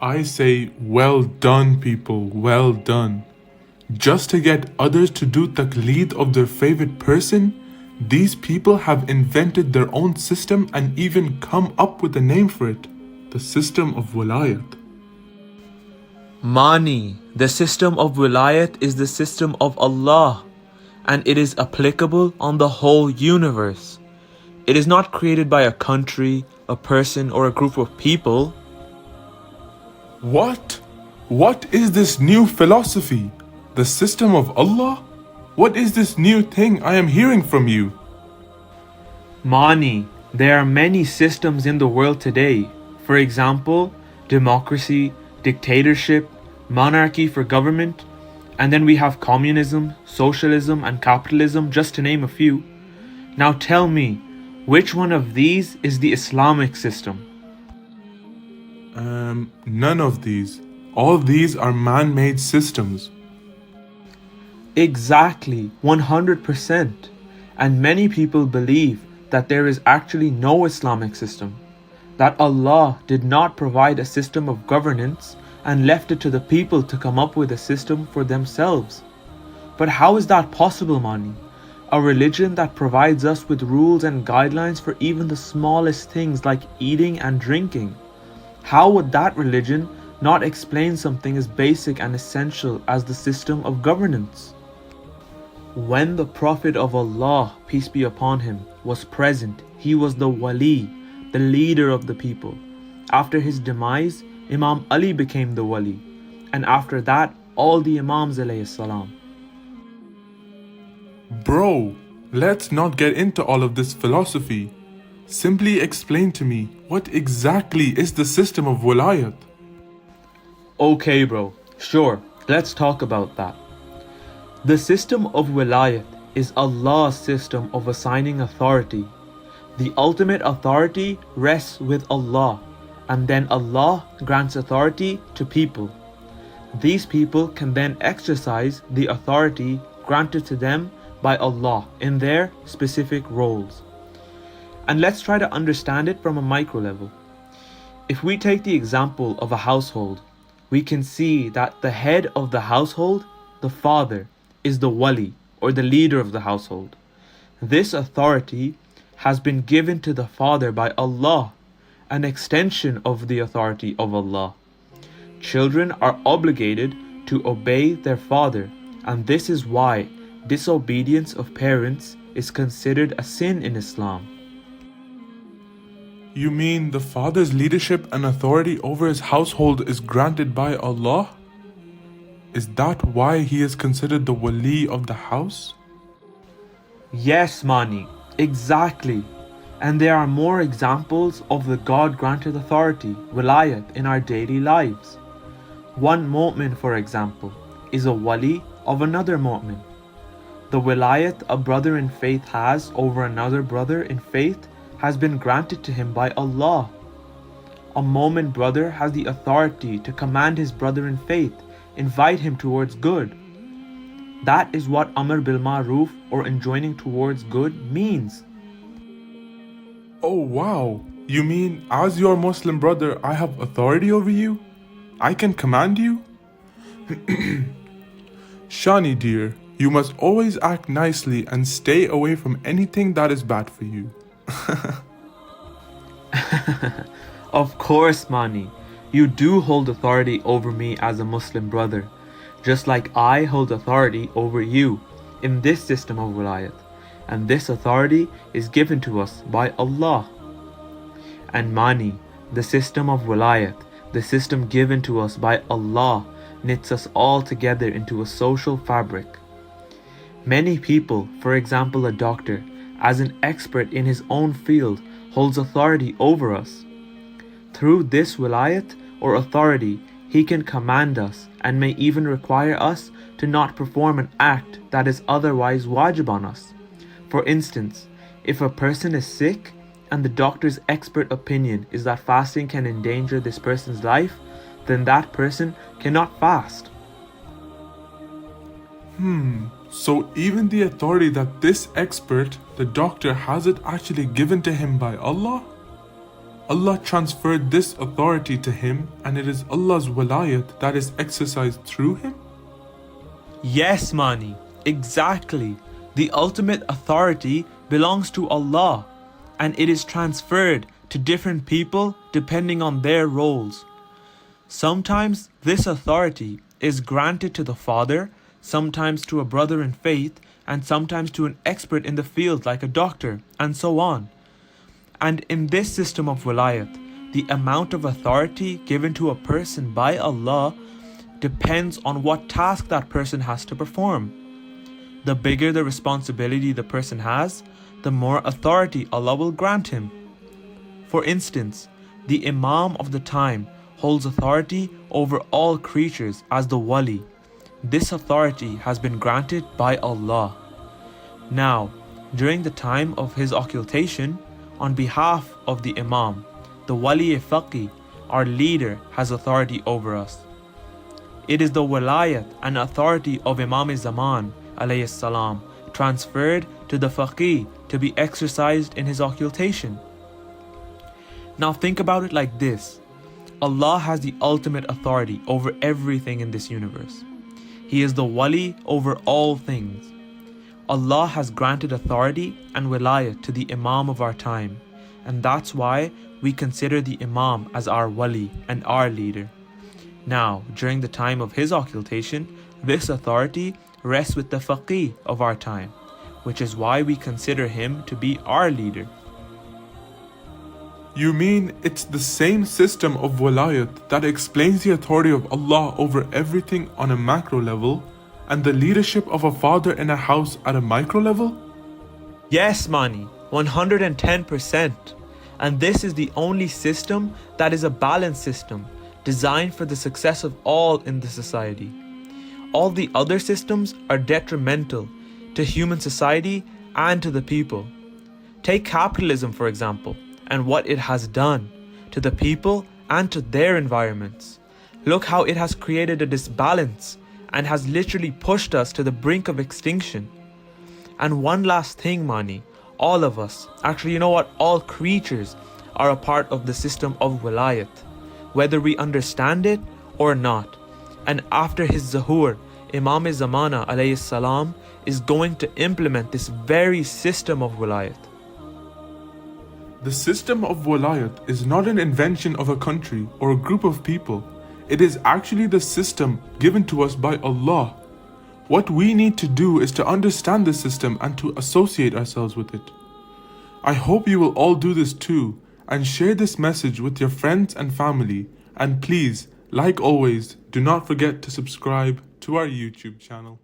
I say, well done, people, well done. Just to get others to do taqleed of their favorite person, these people have invented their own system and even come up with a name for it, the system of Wilayat. Mani, the system of Wilayat is the system of Allah, and it is applicable on the whole universe. It is not created by a country, a person, or a group of people. What? What is this new philosophy? The system of Allah? What is this new thing I am hearing from you? Mani, there are many systems in the world today. For example, democracy, dictatorship, monarchy for government, and then we have communism, socialism, and capitalism, just to name a few. Now tell me, which one of these is the Islamic system? None of these. All these are man-made systems. Exactly, 100%. And many people believe that there is actually no Islamic system, that Allah did not provide a system of governance and left it to the people to come up with a system for themselves. But how is that possible, Mani? A religion that provides us with rules and guidelines for even the smallest things like eating and drinking. How would that religion not explain something as basic and essential as the system of governance? When the Prophet of Allah, peace be upon him, was present, he was the wali, the leader of the people. After his demise, Imam Ali became the wali, and after that, all the Imams alayhi salam. Bro, let's not get into all of this philosophy. Simply explain to me, what exactly is the system of Wilayat? Okay bro, sure, let's talk about that. The system of Wilayat is Allah's system of assigning authority. The ultimate authority rests with Allah, and then Allah grants authority to people. These people can then exercise the authority granted to them by Allah in their specific roles. And let's try to understand it from a micro level. If we take the example of a household, we can see that the head of the household, the father, is the wali or the leader of the household. This authority has been given to the father by Allah, an extension of the authority of Allah. Children are obligated to obey their father, and this is why disobedience of parents is considered a sin in Islam. You mean the father's leadership and authority over his household is granted by Allah? Is that why he is considered the wali of the house? Yes, Mani, exactly. And there are more examples of the God-granted authority, wilayat, in our daily lives. One mu'min, for example, is a wali of another mu'min. The wilayat a brother in faith has over another brother in faith has been granted to him by Allah. A mu'min brother has the authority to command his brother in faith, invite him towards good. That is what Amr bil Ma'ruf or enjoining towards good means. Oh wow, you mean as your Muslim brother I have authority over you? I can command you? Shani dear, you must always act nicely and stay away from anything that is bad for you. Of course, Mani, you do hold authority over me as a Muslim brother, just like I hold authority over you in this system of wilayat, and this authority is given to us by Allah. And Mani, the system of wilayat, the system given to us by Allah, knits us all together into a social fabric. Many people, for example a doctor, as an expert in his own field, holds authority over us. Through this wilayat or authority, he can command us and may even require us to not perform an act that is otherwise wajib on us. For instance, if a person is sick and the doctor's expert opinion is that fasting can endanger this person's life, then that person cannot fast. So even the authority that this expert, the doctor, has it actually given to him by Allah? Allah transferred this authority to him and it is Allah's wilayat that is exercised through him? Yes, Mani, exactly. The ultimate authority belongs to Allah and it is transferred to different people depending on their roles. Sometimes this authority is granted to the father, sometimes to a brother in faith, and sometimes to an expert in the field like a doctor, and so on. And in this system of wilayat, the amount of authority given to a person by Allah depends on what task that person has to perform. The bigger the responsibility the person has, the more authority Allah will grant him. For instance, the Imam of the time holds authority over all creatures as the wali. This authority has been granted by Allah. Now, during the time of his occultation, on behalf of the Imam, the wali faqih, our leader, has authority over us. It is the wilayat and authority of Imam Zaman alayhi salam transferred to the faqih to be exercised in his occultation. Now think about it like this. Allah has the ultimate authority over everything in this universe. He is the wali over all things. Allah has granted authority and wilayat to the Imam of our time, and that's why we consider the Imam as our wali and our leader. Now, during the time of his occultation, this authority rests with the faqih of our time, which is why we consider him to be our leader. You mean it's the same system of wilayat that explains the authority of Allah over everything on a macro level and the leadership of a father in a house at a micro level? Yes, Mani, 110%. And this is the only system that is a balanced system, designed for the success of all in the society. All the other systems are detrimental to human society and to the people. Take capitalism, for example, and what it has done to the people and to their environments. Look how it has created a disbalance and has literally pushed us to the brink of extinction. And one last thing, Mani, all of us, actually, you know what, all creatures are a part of the system of wilayat, whether we understand it or not. And after his zuhur, Imam Zamana alayhi salam is going to implement this very system of wilayat. The system of wilayat is not an invention of a country or a group of people. It is actually the system given to us by Allah. What we need to do is to understand the system and to associate ourselves with it. I hope you will all do this too and share this message with your friends and family. And please, like always, do not forget to subscribe to our YouTube channel.